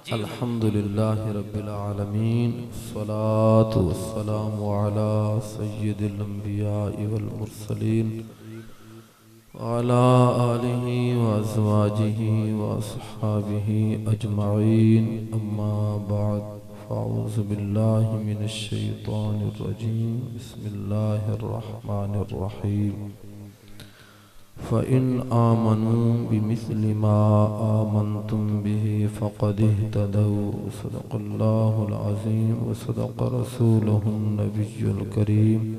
الحمد لله رب العالمين الصلاة والسلام على سيد الأنبياء والمرسلين وعلى آله وأزواجه وأصحابه أجمعين أما بعد فأعوذ بالله من الشيطان الرجيم بسم الله الرحمن الرحيم فإن آمنوا بمثل ما آمنتم به فقد اهتدوا صدق الله العظيم وصدق رسوله النبي الكريم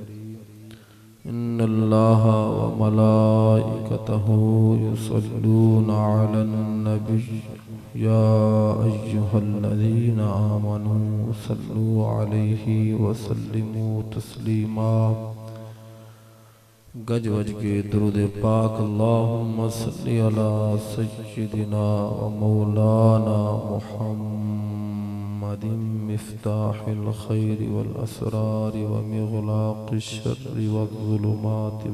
إن الله وملائكته يصلون على النبي يا أيها الذين آمنوا صلوا عليه وسلموا تسليما گج وج کے درود پاک اللہم صلی علی سیدنا و مولانا محمد مفتاح الخیر والاسرار ومغلاق الشر والظلمات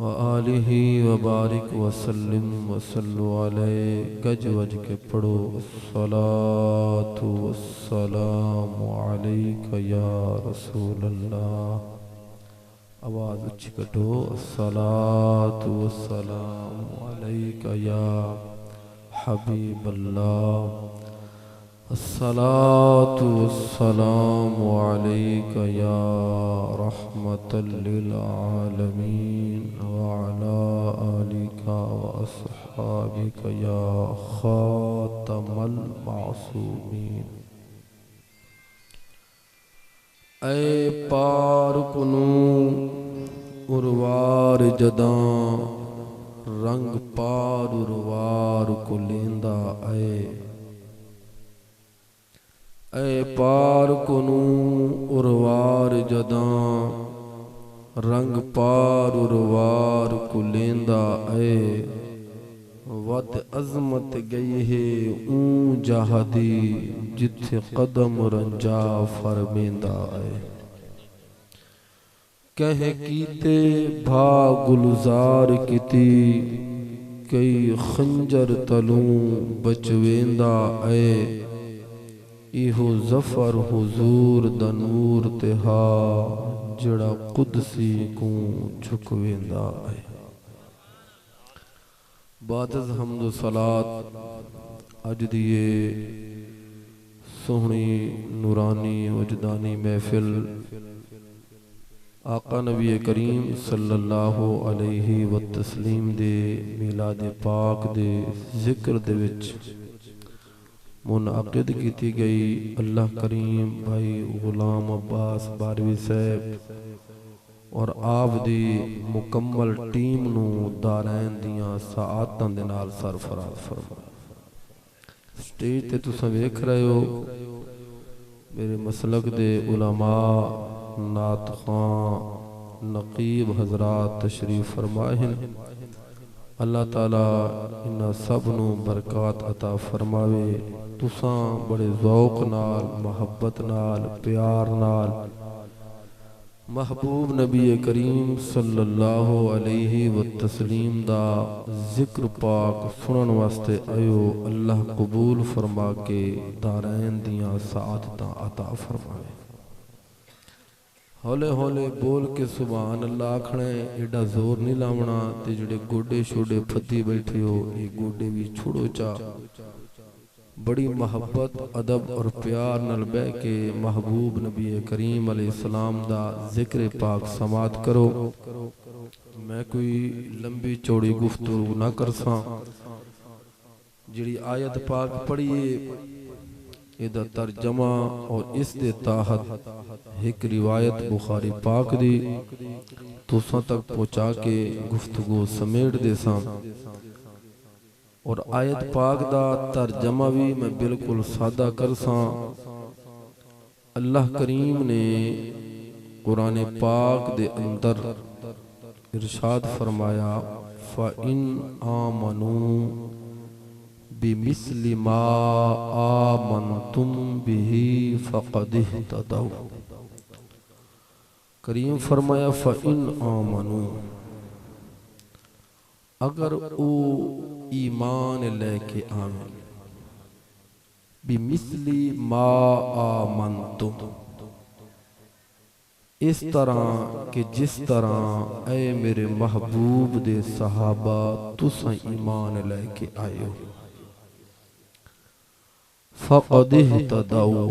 وآلہ وبارک وسلم وصلو علیہ گج وج کے پڑھو الصلاة والسلام علیک یا رسول اللہ آواز اچھی کٹو الصلاة والسلام علیکہ یا حبیب اللہ الصلاة والسلام علیکہ یا رحمت للعالمین وعلا آلکہ واصحابکہ یا خاتم المعصومین اے پار کنو اروار جداں رنگ پار اروار کو لیندہ اے پار کنو اروار جداں رنگ پار اروار کو لیندہ ود عظمت گئی ہے اون جہدی جتھے قدم رنجا فرمیندہ کہہ کیتے بھا گلزار کیتی کئی خنجر تلوں بچویندہ ایہو ظفر حضور دنور تہا جڑا قدسی کوں جھکویندہ بعد از حمد و صلاة اج دیئے سہنی نورانی وجدانی محفل آقا نبی کریم صلی اللہ علیہ وسلم دے میلاد پاک دے ذکر دے وچ منعقد کیتی گئی اللہ کریم بھائی غلام عباس باروی صاحب اور آپ دی مکمل ٹیم نو دارین دیاں ساعتاں دے نال سرفراز فرمایا سٹیج تے تساں ویکھ رہے ہو میرے مسلک دے علماء نعت خواں نقیب حضرات تشریف فرمائے ہیں اللہ تعالیٰ انہاں سب نو برکات عطا فرماوے تساں بڑے ذوق نال محبت نال پیار نال محبوب نبی کریم صلی اللہ علیہ وسلم دا ذکر پاک سنن واسطے آئیو اللہ قبول فرما کے دارین دیاں سعادتاں عطا فرمائے ہولے ہولے بول کے سبحان اللہ آکھنے ایڈا زور نہیں لاونا تے جڑے گوڑے شوڑے پھتی بیٹھے ہو ایک گوڑے بھی چھوڑو چا بڑی محبت ادب اور پیار نال بے کے محبوب نبی کریم علیہ السلام دا ذکر پاک سماعت کرو میں کوئی لمبی چوڑی گفتگو نہ کرساں جڑی آیت پاک پڑھیے ایدہ ترجمہ اور اس دے تاحت ایک روایت بخاری پاک دی تو ساں تک پہنچا کے گفتگو سمیٹ دے ساں اور آیت پاک دا ترجمہ بھی میں بالکل سادہ کرساں اللہ کریم نے قرآن پاک دے اندر ارشاد فرمایا فَإِنْ آمَنُوا بِمِثْلِ مَا آمَنْتُمْ بِهِ فَقَدِ اهْتَدَوْا کریم فرمایا فَإِنْ آمَنُوا اگر او ایمان لے کے آمین بمثلی ما آمنتم، اس طرح کہ جس طرح اے میرے محبوب دے صحابہ تساں ایمان لے کے آئے ہو۔ فقد اہتدوا،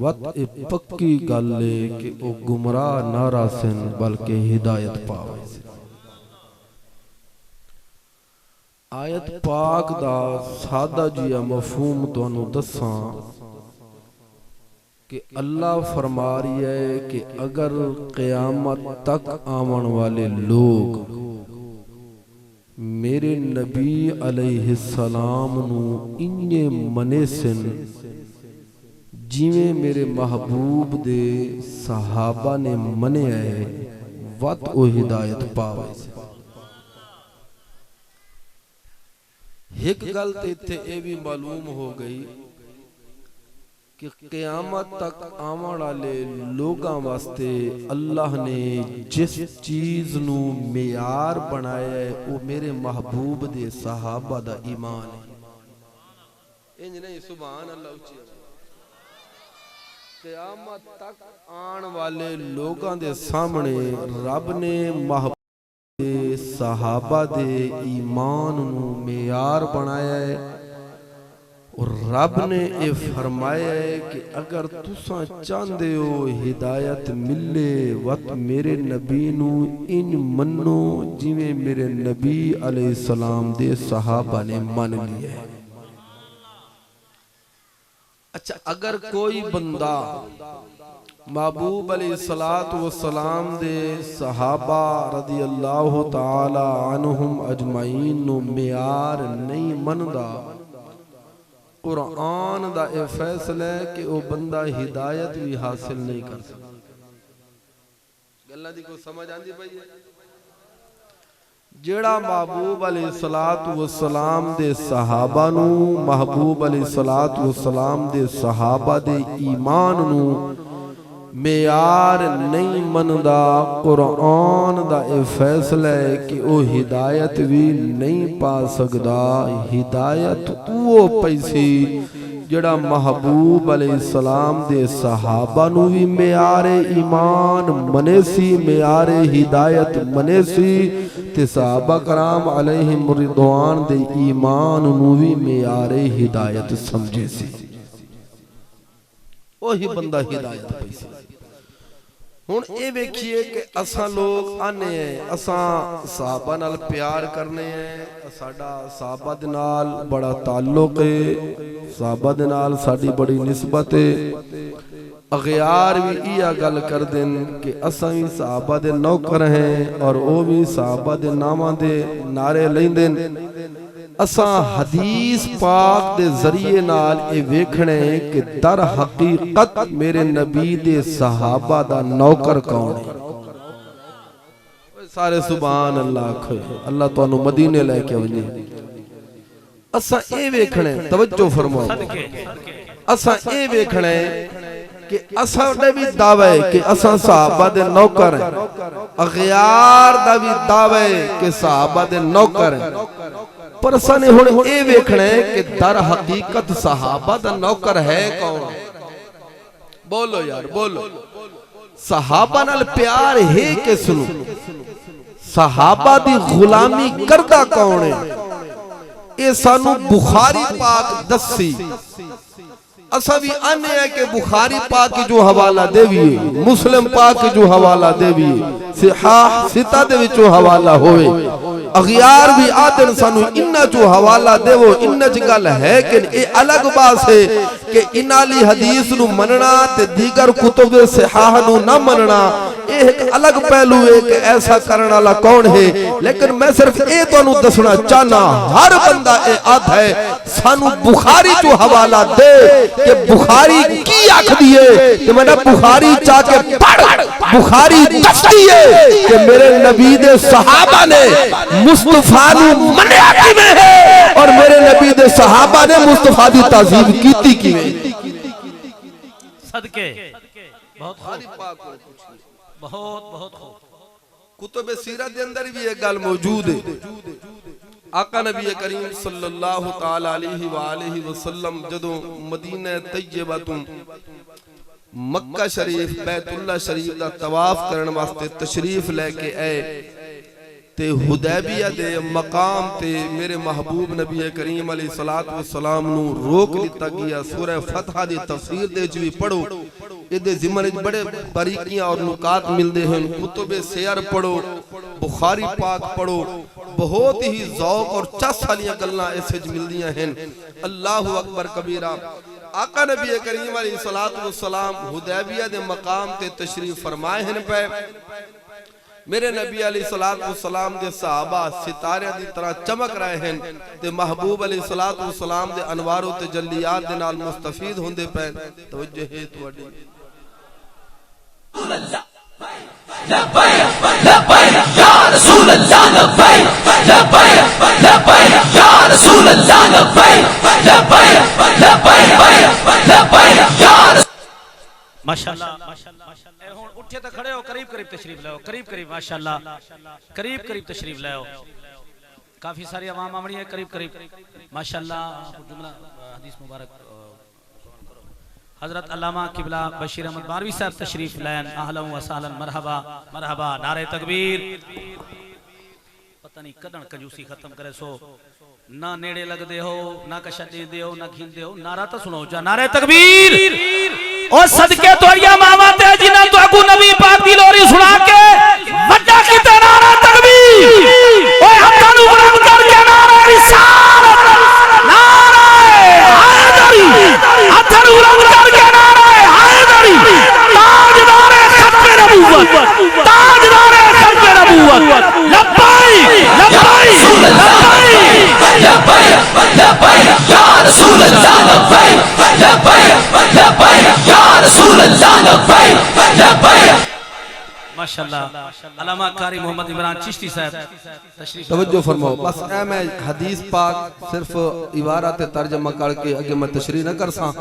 وقت پکی گل ہے کہ او گمراہ نہ راسن بلکہ ہدایت پاوے۔ آیت پاک دا سادہ جیا مفہوم تانوں دساں کہ اللہ فرما رہی ہے کہ اگر قیامت تک آمن والے لوگ میرے نبی علیہ السلام نو انجے منے سن جیویں میرے محبوب دے صحابہ نے منے آئے وقت او ہدایت پاوے۔ ایک گل تے اے بھی معلوم ہو گئی کہ قیامت تک آمن والے لوگاں واسطے اللہ نے جس چیز نو معیار بنایا ہے وہ میرے محبوب دے صحابہ دا ایمان ہے۔ انج نہیں، سبحان اللہ اچھی۔ قیامت تک آن والے لوگاں دے سامنے رب نے محبوب دے صحابہ دے ایمان نو معیار بنایا ہے، اور رب نے اے فرمایا ہے کہ اگر تساں چاندے ہو ہدایت ملے وقت میرے نبی نو ان منو جویں میرے نبی علیہ السلام دے صحابہ نے من لیا ہے۔ اچھا، اگر کوئی بندہ محبوب علیہ السلام دے صحابہ رضی اللہ تعالی عنہم اجمعین نو معیار نہیں مندا، قرآن دا اے فیصلہ ہے کہ وہ بندہ ہدایت بھی حاصل نہیں کر سکتا۔ گلہ دی کو سمجھ آندی بھائی ہے؟ جیڑا محبوب علیہ السلام دے صحابہ نو، محبوب علیہ السلام دے صحابہ دے ایمان نو معیار نہیں مندا، قرآن دا اے فیصلہ ہے کہ وہ ہدایت بھی نہیں پا سکدا۔ ہدایت وہ پیسی جڑا محبوب علیہ السلام دے صحابہ نو بھی معیار ایمان منے سی، معیار ہدایت منے سی، تے صحابہ کرام علیہم رضوان دے ایمان نو بھی معیار ہدایت سمجھے سی، وہی بندہ ہدایت پیسی۔ ہن اے ویکھیے کہ اساں لوگ آنے ہیں، اساں صحابہ نال پیار کرنے ہیں، ساڈا صحابہ دے نال بڑا تعلق ہے، صحابہ دے نال ساڈی بڑی نسبت ہے۔ اغیار بھی یہ گل کر دیں کہ اساں بھی صحابہ دے نوکر ہیں اور او بھی صحابہ دے ناماں دے نعرے لیندے۔ اساں حدیث پاک دے ذریعے نال اے ویکھنے کہ در حقیقت میرے نبی دے صحابہ دا نوکر کون ہے۔ سارے سبحان اللہ کھوئے، اللہ تو انہوں مدینے لے کے ونجے۔ اساں اے ویکھنے، توجہ فرماؤ، اساں اے ویکھنے کہ اساں دے بھی دعوے کہ اساں صحابہ دے نوکر ہیں، اغیار دا بھی دعوے کہ صحابہ دے نوکر ہیں، پر اساں نے ہن اے ویکھنے کہ در حقیقت صحابہ دا نوکر ہے کون؟ بولو یار بولو، صحابہ نال پیار ہے کہ سنو، صحابہ دی غلامی کردہ کون ہے؟ اے سانو بخاری پاک دسی، اسا بھی آنے ہیں کہ بخاری پاک کی جو حوالہ دے بھی مسلم پاک کی جو حوالہ دے بھی صحاح ستہ دے بھی جو حوالہ ہوئے، اغیار بھی آدن سانو انہ جو حوالہ دے وہ انہ جگل ہے کہ اے الگ باس ہے کہ انالی حدیث نو مننا تے دیگر کتب صحاح نو نہ مننا، ایک الگ پہلو ہے کہ ایسا کرنا اللہ کون ہے۔ لیکن میں صرف اے تو انہوں دسنا چاہنا ہر بندہ اے آدھ ہے سانو بخاری جو حوالہ دے کہ بخاری کی آکھ دیئے کہ میں نے بخاری چاہ کے پڑھ بخاری دس دیئے کہ میرے نبی دے صحابہ نے مصطفیٰ نو منیا کی میں ہے اور میرے نبی دے صحابہ نے مصطفیٰ دی تعظیم کیتی کی میں صدقے بہت بہت خوب۔ کتب سیرت دے اندر بھی ایک گل موجود ہے آقا نبی کریم صلی اللہ تعالی علیہ وآلہ وسلم جدو مدینہ طیبہ تو مکہ شریف بیت اللہ شریف دا طواف کرن واسطے تشریف لے کے آئے تے حدیبیہ دے مقام تے میرے محبوب نبی کریم علیہ السلام نو روک لیتا گیا. سورہ فتح دی تفسیر دے جوی پڑھو یہ زمن بڑے باریکیاں اور نکات مل دے ہیں. کتب سیر پڑھو, بخاری پاک پڑھو, بہت ہی ذوق اور چس والیاں گلاں ایسے مل دیاں ہیں. اللہ اکبر کبیرہ. آقا نبی کریم علیہ السلام حدیبیہ دے مقام تے تشریف فرمائے ہیں پہ. میرے نبی علیہ السلام دے صحابہ ستارے دی طرح چمک رہے ہیں تے محبوب علیہ السلام دے انوار و تجلیات دے نال مستفید ہوندے پہ. توجہ ہے تو اڈی لبیک لبیک یا رسول اللہ, لبیک لبیک لبیک یا رسول اللہ, لبیک لبیک لبیک لبیک یا رسول. ماشاءاللہ اے ہن اٹھے تے کھڑے ہو, قریب قریب تشریف لے آؤ, قریب قریب ماشاءاللہ قریب قریب تشریف لے آؤ. کافی ساری عوام آمڑی ہے, قریب قریب ماشاءاللہ. جملہ حدیث مبارک حضرت علامہ قبلہ بشیر احمد باروی صاحب تشریف لین. اہلا و سہلا, مرحبا مرحبا, نعرہ تکبیر. پتہ نہیں کدن کنجوسی ختم کرے سو, نہ نیڑے لگ دے ہو, نہ کشا دے دے ہو, نہ گھن دے ہو. نعرہ تا سنو جا, نعرہ تکبیر. اور صدقے توڑیا ماما تے جنہ تو اگو نبی پاک دی لوری سنا کے بڑا کیتے نعرہ تکبیر. اوہ ہتھانو بلند کر کے نعرہ رسالت, نعرہ حیدری, ہتھانو بلند کر کے نعرہ حیدری. تاجدار ختم نبوت, تاجدار ختم نبوت. لبیک لبیک لبیک لبیک یا رسول اللہ, لبیک لبیک لبیک یا رسول اللہ, لبیک لبیک. ماشاءاللہ علامہ قاری محمد عمران چشتی صاحب تشریف. توجہ فرماؤ. بس اے میں حدیث پاک صرف عبارت ترجمہ کر کے اگے میں تشریح نہ کر ساں.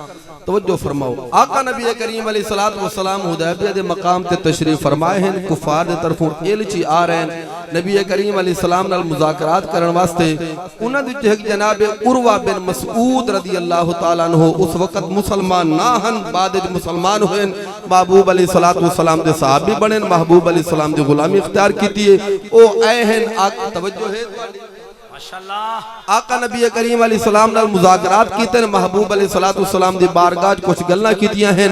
توجہ فرماؤ. آقا نبی کریم علیہ السلام حدیبیہ دے مقام تے تشریف فرمائے ہیں. کفار دے طرفوں ایلچی آ رہے ہیں نبی کریم علیہ السلام نال مذاکرات کرن واسطے. انہاں دی جناب عروہ بن مسعود رضی اللہ تعالیٰ عنہ اس وقت مسلمان نہ ہن, بعد مسلمان ہوئے. محبوب علیہ السلام دے صحابی بنے, محبوب علیہ السلام دی غلامی اختیار کیتی ہے. او اے ہیں آقا. توجہ ہے آقا نبی کریم علیہ السلام نال مذاکرات کیتے ہیں. محبوب علیہ السلام دی بارگاہ کچھ گلنا کیتیاں ہیں.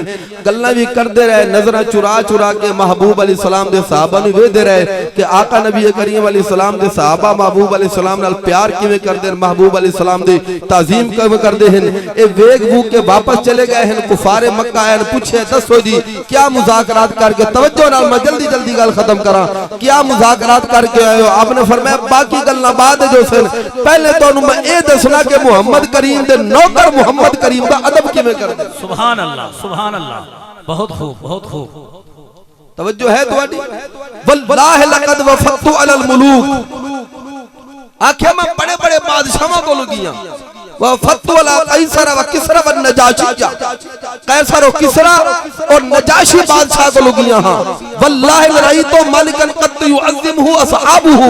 گلنا بھی کر دے رہے, نظرہ چرا چرا کے محبوب علیہ السلام دے صحابہ نے وے دے رہے کہ آقا نبی کریم علیہ السلام دے صحابہ محبوب علیہ السلام نال پیار کیویں کر دے, محبوب علیہ السلام دی تعظیم کیویں کر دے ہیں. اے ویگ بو کے واپس چلے گئے ہیں. کفار مکہ ہیں, پوچھے دسو جی کیا مذاکرات کر کے. توجہ نال میں جلدی جلدی گل ختم کراں. کیا مذاکرات کر کے آئے ہو؟ آپ نے فرمایا باقی گلنا بعد جو سے, پہلے تو انہوں میں اے دسنا کہ محمد کریم دے نوکر محمد کریم دا ادب کی میں کر دے. سبحان اللہ سبحان اللہ. بہت خوب بہت خوب. توجہ ہے دوڑی. واللہ لقد وفدت علی الملوک, آنکھیں میں بڑے بڑے بادشاہوں کو لگیاں. وفدت علی قیصر و کسرا و نجاشی, قیصر و کسرا اور نجاشی بادشاہ کو لگیاں. ہاں واللہ رأیتو مالکا قد یعظمہ اصحابہ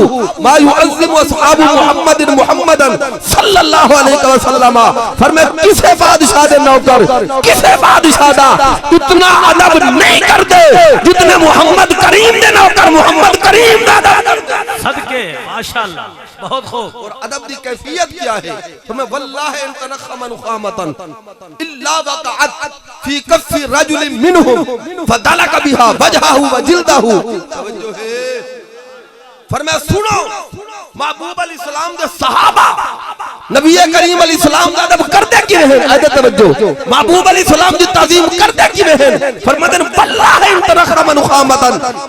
ما یعظم اصحاب محمد محمدا صلی اللہ علیہ وسلم. فرمائے کسے بادشاہ دے نوکر, کسے بادشاہ دا اتنا ادب نہیں کر دے جتنے محمد کریم دے نوکر محمد کریم دا ادب. صدقے ماشاءاللہ بہت خوب. اور ادب دی کیفیت کیا ہے؟ فرمائے واللہ ان تنخم نخامتا الا وقعت فی کف رجل منہم فدلک بها وجہہ وجلدہ. توجہ ہے. فرمایا سنو, محبوب علیہ السلام دے صحابہ نبی کریم علیہ السلام دا ادب کرتے کی ہیں. ایدہ توجہ, محبوب علیہ السلام دی تعظیم کرتے کی ہیں. فرمایا واللہ ان تنخم نخامتا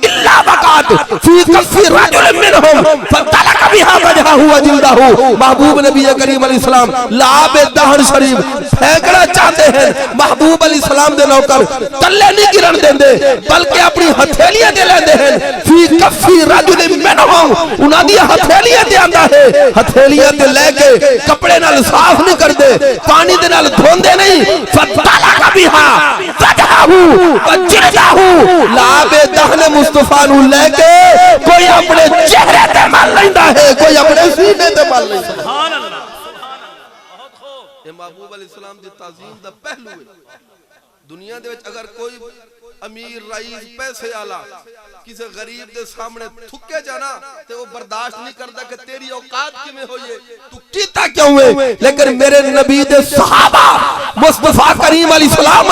الا وقعت فی کف رجل منہم فدلک بها وجہہ وجلدہ. محبوب نبی کریم علیہ السلام لعاب دہن شریف پھینکنا چاہتے ہیں. محبوب علیہ السلام دے نوکر تلے نہیں گرن دیں دے بلکہ اپنی ہتھیلیاں دے لیں دے ہیں. فی کف رجل منہم, انہاں دی ہتھیلیاں دے آندہ ہے. ہتھیلیاں دے لے کے کپڑے نال صاف نہیں کر دے, پانی دے نال دھون دے نہیں. فَتَّلَقَ بِهَا وَجْهَ لاب دہن مصطفیٰ نو لے کے کوئی اپنے چہرے تے مل لیندہ ہے، کوئی اپنے سینے تے مل لیندہ ہے۔ سبحان اللہ بہت خوب یہ محبوب علیہ السلام دی تعظیم دا پہلو ہے۔ دنیا دے وچ اگر کوئی امیر رئیس پیسے آلا کسی غریب دے سامنے تھکے جانا تے وہ برداشت نہیں کرتا کہ تیری اوقات کی میں ہوئے تو کیتا کیوں ہوئے، لیکن میرے نبی دے صحابہ مصطفیٰ کریم علیہ السلام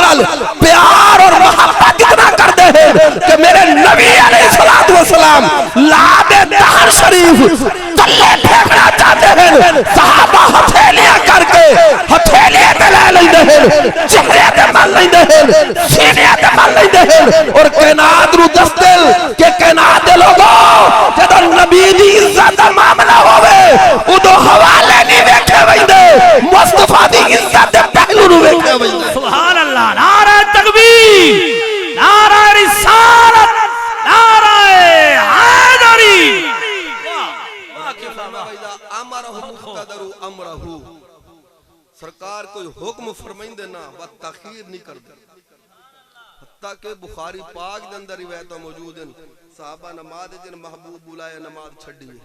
پیار اور محبت اتنا کرتے ہیں کہ میرے نبی علیہ السلام لاب دہن شریف تلے پھینکنا چاہتے ہیں، صحابہ ہتھیلیاں کر کے ہتھیلیاں تے لے لیندے ہیں، چہرے تے مل لیندے ہیں، سینے تے مل لیندے ہیں، اور کائنات نو دستل کہ کائنات دے لوگوں جدو نبی دی عزت دا معاملہ ہوئے ادو حوالے نہیں ویکھے ویندے، مصطفیٰ دی عزت دے پہلو نو ویکھے ویندے۔ سبحان اللہ، نعرہ تکبیر، نعرہ رسالت، نعرہ حیدری۔ سرکار کوئی حکم فرمائیں دینا و تاخیر نہیں کر دے، حتیٰ کہ بخاری پاک دے اندر روایتیں موجود ہیں، صحابہ نماز جن محبوب بلائے نماز چھڑی ہے،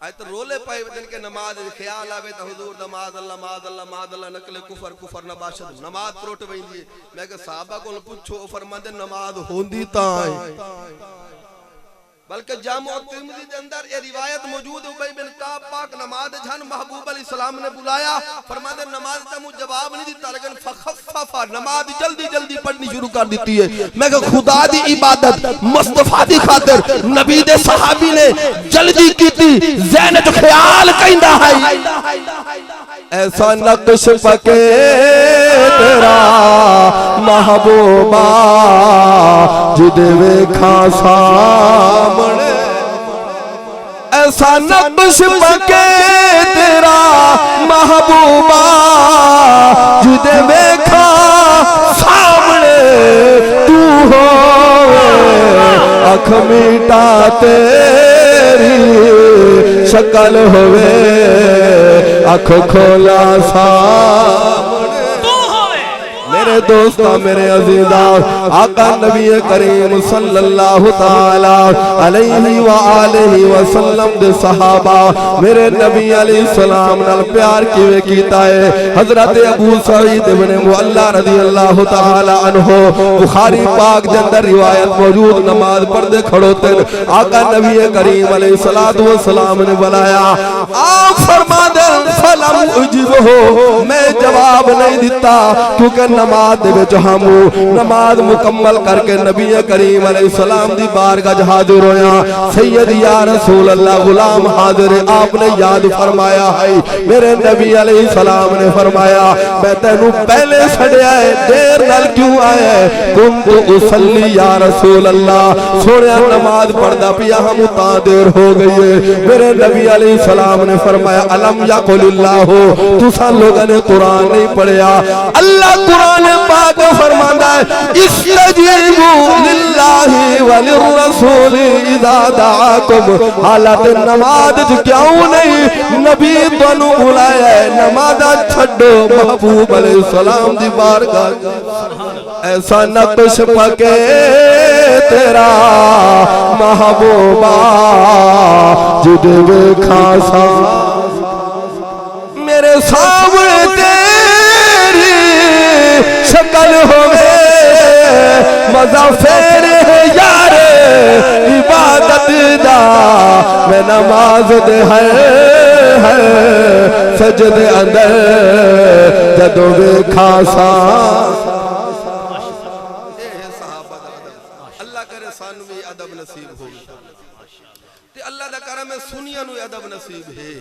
آیت رولے پائے جن کے نماز خیال آوے تا حضور نماز اللہ ماذ اللہ ماذ اللہ نکلے کفر نباشد نماز پروٹ بین دیئے۔ میں کہ صحابہ کو پوچھو فرماندے نماز ہوندی تائیں، بلکہ جامع ترمذی دے اندر یہ روایت موجود ہے، ابی بن کعب پاک نماز جھن محبوب علیہ السلام نے بلایا، فرماتے نماز تے مجھ جواب نہیں دیتا لیکن فخففا نماز جلدی جلدی پڑھنی شروع کر دیتی ہے۔ میں کہ خدا دی عبادت مصطفیٰ دی خاطر نبی دے صحابی نے جلدی کی تھی، ذہن جو خیال کہندا ہے ایسا نقش پکے تیرا محبوبہ جدے ویکھاں سامنے، ایسا نقش پکے تیرا محبوبہ جدے ویکھاں سامنے، تو ہوئے اکھ میٹا تیری شکل ہوئے اکھ کھولا سامنے۔ میرے دوستہ میرے عزیزاں آقا نبی کریم صلی اللہ تعالی علیہ وآلہ وسلم دے صحابہ میرے نبی علیہ السلام نال پیار کیوے کیتا ہے۔ حضرت ابو سعید بن معلہ رضی اللہ تعالی عنہ بخاری پاک دے اندر روایت موجود، نماز پڑھدے کھڑوتے آقا نبی کریم علیہ السلام نے بلایا، آپ فرما دے فلم اجبہو، میں جواب نہیں دیتا کیونکہ نماز دے وچ ہم نماز مکمل کر کے نبی کریم علیہ السلام دی بارگاہ حاضر ہویا، سید یا رسول اللہ غلام حاضر، آپ نے یاد فرمایا ہے، میرے نبی علیہ السلام نے فرمایا میں تینوں پہلے سڑیا ہے، دیر نال کیوں آیا ہے؟ کنت اصلی یا رسول اللہ، سوڑیا نماز پڑھدا پیا ہم تاں دیر ہو گئی ہے۔ میرے نبی علیہ السلام نے فرمایا علم یقل اللہ، تساں لوگوں نے قرآن نہیں پڑھیا، اللہ قرآن پاک فرماندا ہے استجیبوا للہ وللرسول اذا دعاکم، حالت نماز کیوں نہیں نبی تانوں بلایا ہے، نماز چھڈو محبوب علیہ السلام دی بارگاہ، ایسا نقش پکے تیرا محبوبہ جدے ویکھاں سا میرے سامنے تیری شکل ہوئے مزہ فیرے یار عبادت دا، میں نماز دے ہے سجدے اندر جدو ویکھا سا۔ اللہ کرے سانو بھی ادب نصیب ہو، تے اللہ دا کرم ہے سنیا نو ادب نصیب ہے،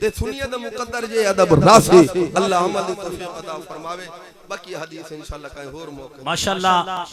تے سنیا دا مقدر جے ادب راسی، اللہ عمل توفیق عطا فرماوے۔ باقی حدیث انشاءاللہ کہیں اور موقع ماشاءاللہ